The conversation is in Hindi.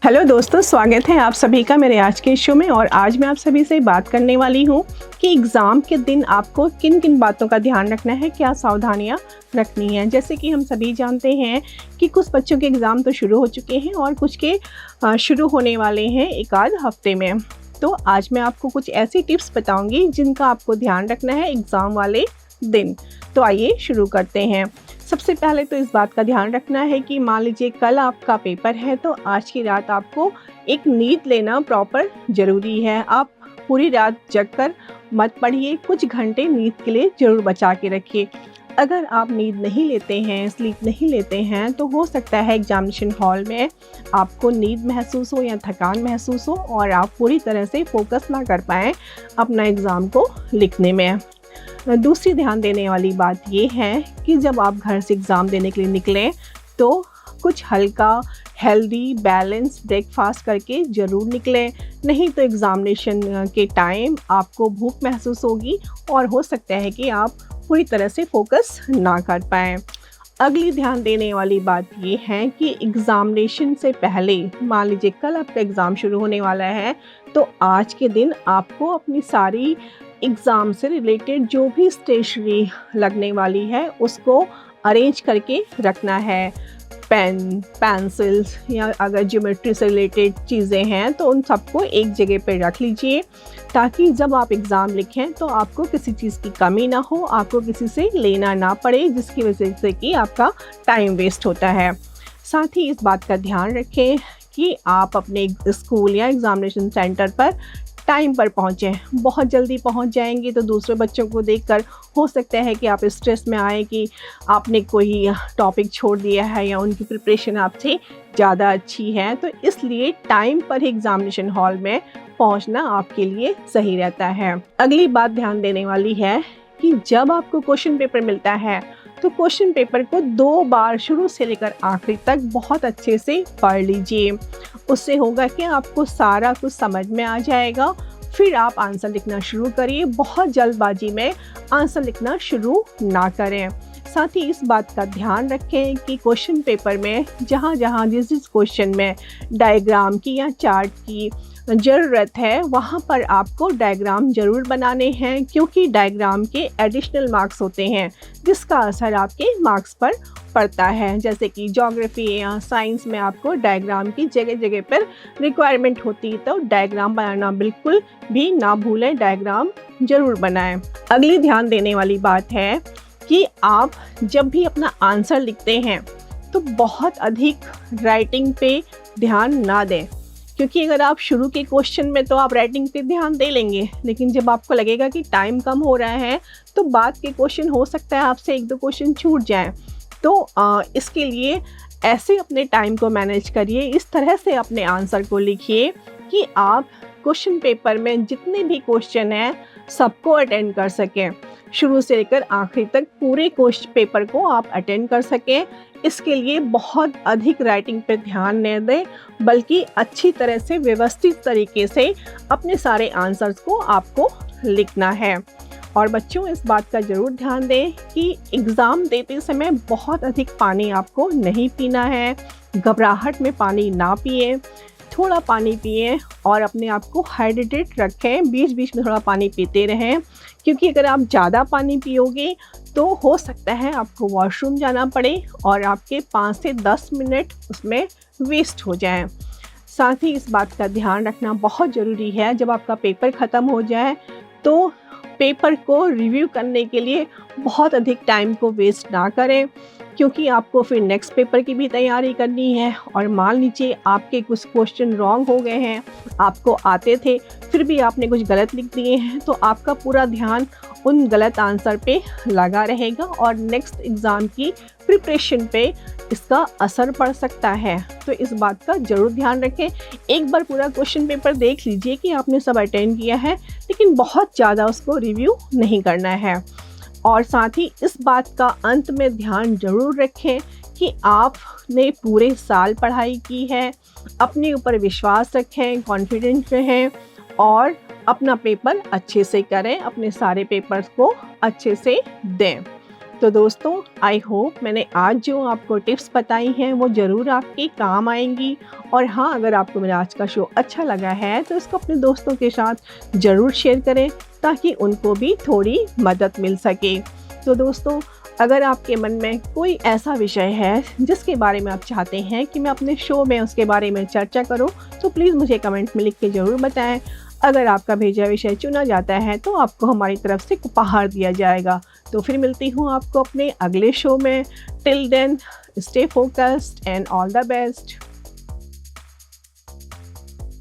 हेलो दोस्तों, स्वागत है आप सभी का मेरे आज के शो में। और आज मैं आप सभी से बात करने वाली हूँ कि एग्ज़ाम के दिन आपको किन किन बातों का ध्यान रखना है, क्या सावधानियाँ रखनी है। जैसे कि हम सभी जानते हैं कि कुछ बच्चों के एग्ज़ाम तो शुरू हो चुके हैं और कुछ के शुरू होने वाले हैं एक आध हफ्ते में। तो आज मैं आपको कुछ ऐसी टिप्स बताऊँगी जिनका आपको ध्यान रखना है एग्ज़ाम वाले दिन। तो आइए शुरू करते हैं। सबसे पहले तो इस बात का ध्यान रखना है कि मान लीजिए कल आपका पेपर है तो आज की रात आपको एक नींद लेना प्रॉपर ज़रूरी है। आप पूरी रात जगकर मत पढ़िए, कुछ घंटे नींद के लिए ज़रूर बचा के रखिए। अगर आप नींद नहीं लेते हैं, स्लीप नहीं लेते हैं, तो हो सकता है एग्जामिनेशन हॉल में आपको नींद महसूस हो या थकान महसूस हो और आप पूरी तरह से फोकस ना कर पाएँ अपना एग्ज़ाम को लिखने में। दूसरी ध्यान देने वाली बात ये है कि जब आप घर से एग्ज़ाम देने के लिए निकलें तो कुछ हल्का हेल्दी बैलेंस ब्रेकफास्ट करके ज़रूर निकलें, नहीं तो एग्ज़ामिनेशन के टाइम आपको भूख महसूस होगी और हो सकता है कि आप पूरी तरह से फोकस ना कर पाएँ। अगली ध्यान देने वाली बात ये है कि एग्ज़ामिनेशन से पहले, मान लीजिए कल आपका एग्ज़ाम शुरू होने वाला है, तो आज के दिन आपको अपनी सारी एग्ज़ाम से रिलेटेड जो भी स्टेशनरी लगने वाली है उसको अरेंज करके रखना है। पेन, पेंसिल्स या अगर ज्योमेट्री से रिलेटेड चीज़ें हैं तो उन सबको एक जगह पे रख लीजिए, ताकि जब आप एग्ज़ाम लिखें तो आपको किसी चीज़ की कमी ना हो, आपको किसी से लेना ना पड़े, जिसकी वजह से कि आपका टाइम वेस्ट होता है। साथ ही इस बात का ध्यान रखें कि आप अपने स्कूल या एग्ज़ामिनेशन सेंटर पर टाइम पर पहुँचें। बहुत जल्दी पहुँच जाएंगे तो दूसरे बच्चों को देखकर हो सकता है कि आप स्ट्रेस में आए कि आपने कोई टॉपिक छोड़ दिया है या उनकी प्रिपरेशन आपसे ज़्यादा अच्छी है। तो इसलिए टाइम पर ही एग्ज़ामिनेशन हॉल में पहुँचना आपके लिए सही रहता है। अगली बात ध्यान देने वाली है कि जब आपको क्वेश्चन पेपर मिलता है तो क्वेश्चन पेपर को 2 बार शुरू से लेकर आखिरी तक बहुत अच्छे से पढ़ लीजिए। उससे होगा कि आपको सारा कुछ समझ में आ जाएगा। फिर आप आंसर लिखना शुरू करिए, बहुत जल्दबाजी में आंसर लिखना शुरू ना करें। साथ ही इस बात का ध्यान रखें कि क्वेश्चन पेपर में जहाँ जिस क्वेश्चन में डायग्राम की या चार्ट की ज़रूरत है वहाँ पर आपको डायग्राम ज़रूर बनाने हैं, क्योंकि डायग्राम के एडिशनल मार्क्स होते हैं जिसका असर आपके मार्क्स पर पड़ता है। जैसे कि ज्योग्राफी या साइंस में आपको डायग्राम की जगह जगह पर रिक्वायरमेंट होती है, तो डायग्राम बनाना बिल्कुल भी ना भूलें, डायग्राम ज़रूर बनाएं। अगली ध्यान देने वाली बात है कि आप जब भी अपना आंसर लिखते हैं तो बहुत अधिक राइटिंग पे ध्यान ना दें, क्योंकि अगर आप शुरू के क्वेश्चन में तो आप राइटिंग पे ध्यान दे लेंगे, लेकिन जब आपको लगेगा कि टाइम कम हो रहा है तो बाद के क्वेश्चन हो सकता है आपसे 1-2 क्वेश्चन छूट जाएं। तो इसके लिए ऐसे अपने टाइम को मैनेज करिए, इस तरह से अपने आंसर को लिखिए कि आप क्वेश्चन पेपर में जितने भी क्वेश्चन हैं सबको अटेंड कर सकें, शुरू से लेकर आखिरी तक पूरे क्वेश्चन पेपर को आप अटेंड कर सकें। इसके लिए बहुत अधिक राइटिंग पे ध्यान न दें, बल्कि अच्छी तरह से व्यवस्थित तरीके से अपने सारे आंसर्स को आपको लिखना है। और बच्चों, इस बात का ज़रूर ध्यान दें कि एग्ज़ाम देते समय बहुत अधिक पानी आपको नहीं पीना है, घबराहट में पानी ना पिए, थोड़ा पानी पिए और अपने आप को हाइड्रेटेड रखें, बीच बीच में थोड़ा पानी पीते रहें, क्योंकि अगर आप ज़्यादा पानी पियोगे तो हो सकता है आपको वॉशरूम जाना पड़े और आपके 5 से 10 मिनट उसमें वेस्ट हो जाएं। साथ ही इस बात का ध्यान रखना बहुत ज़रूरी है, जब आपका पेपर ख़त्म हो जाए तो पेपर को रिव्यू करने के लिए बहुत अधिक टाइम को वेस्ट ना करें, क्योंकि आपको फिर नेक्स्ट पेपर की भी तैयारी करनी है। और मान लीजिए आपके कुछ क्वेश्चन रॉन्ग हो गए हैं, आपको आते थे फिर भी आपने कुछ गलत लिख दिए हैं, तो आपका पूरा ध्यान उन गलत आंसर पे लगा रहेगा और नेक्स्ट एग्ज़ाम की प्रिपरेशन पे इसका असर पड़ सकता है। तो इस बात का ज़रूर ध्यान रखें। एक बार पूरा क्वेश्चन पेपर देख लीजिए कि आपने सब अटेंड किया है, लेकिन बहुत ज़्यादा उसको रिव्यू नहीं करना है। और साथ ही इस बात का अंत में ध्यान ज़रूर रखें कि आपने पूरे साल पढ़ाई की है, अपने ऊपर विश्वास रखें, कॉन्फिडेंट रहें और अपना पेपर अच्छे से करें, अपने सारे पेपर्स को अच्छे से दें। तो दोस्तों, आई होप मैंने आज जो आपको टिप्स बताई हैं वो ज़रूर आपके काम आएंगी। और हाँ, अगर आपको मेरा आज का शो अच्छा लगा है तो इसको अपने दोस्तों के साथ ज़रूर शेयर करें ताकि उनको भी थोड़ी मदद मिल सके। तो दोस्तों, अगर आपके मन में कोई ऐसा विषय है जिसके बारे में आप चाहते हैं कि मैं अपने शो में उसके बारे में चर्चा करूं, तो प्लीज़ मुझे कमेंट में लिख के ज़रूर बताएं। अगर आपका भेजा विषय चुना जाता है तो आपको हमारी तरफ से उपहार दिया जाएगा। तो फिर मिलती हूँ आपको अपने अगले शो में। Till then, stay focused and all the best.